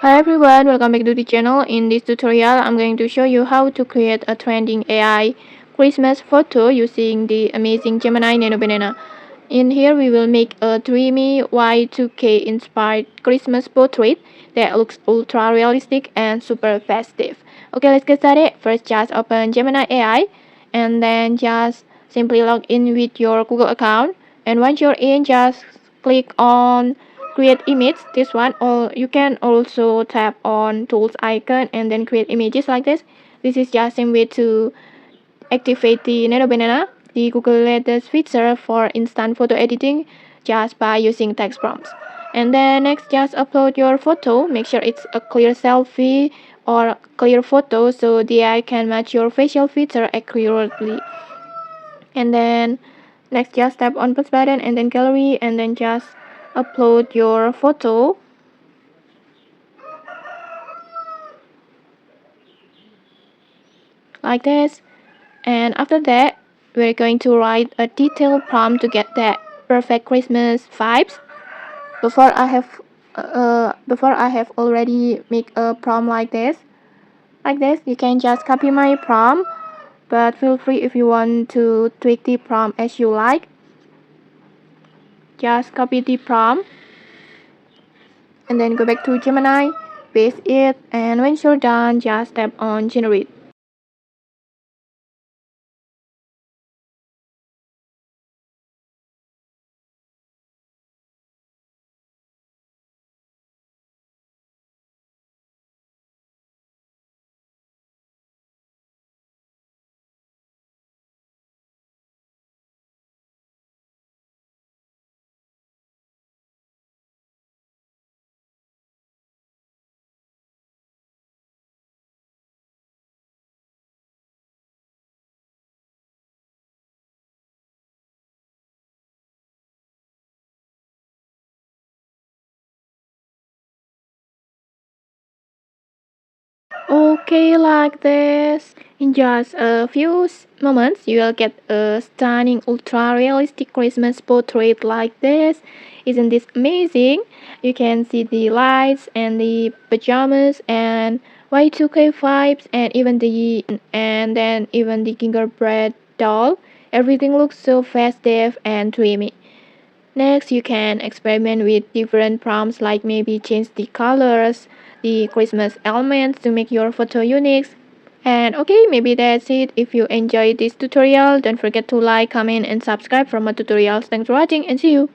Hi everyone, welcome back to the channel. In this tutorial, I'm going to show you how to create a trending AI Christmas photo using the amazing Gemini Nano Banana. In here, we will make a dreamy Y2K inspired Christmas portrait that looks ultra realistic and super festive. Okay, let's get started. First, just open Gemini AI and then just simply log in with your Google account. And once you're in, just click on create image, this one, or you can also tap on tools icon and then create images like this. This is just same way to activate the Nano Banana, the Google latest feature for instant photo editing, just by using text prompts. And then next, just upload your photo. Make sure it's a clear selfie or clear photo so the AI can match your facial feature accurately. And then next, just tap on plus button and then gallery and then just upload your photo like this. And after that, we're going to write a detailed prompt to get that perfect Christmas vibes. Before I have already make a prompt like this. You can just copy my prompt, but feel free if you want to tweak the prompt as you like. Just copy the prompt and then go back to Gemini, paste it, and when you're done, just tap on generate. Okay, like this. In just a few moments, you will get a stunning, ultra realistic Christmas portrait like this. Isn't this amazing? You can see the lights and the pajamas and Y2K vibes and then even the gingerbread doll. Everything looks so festive and dreamy. Next, you can experiment with different prompts like maybe change the colors, the Christmas elements to make your photo unique. And okay, maybe that's it. If you enjoyed this tutorial, don't forget to like, comment, and subscribe for more tutorials. Thanks for watching and see you.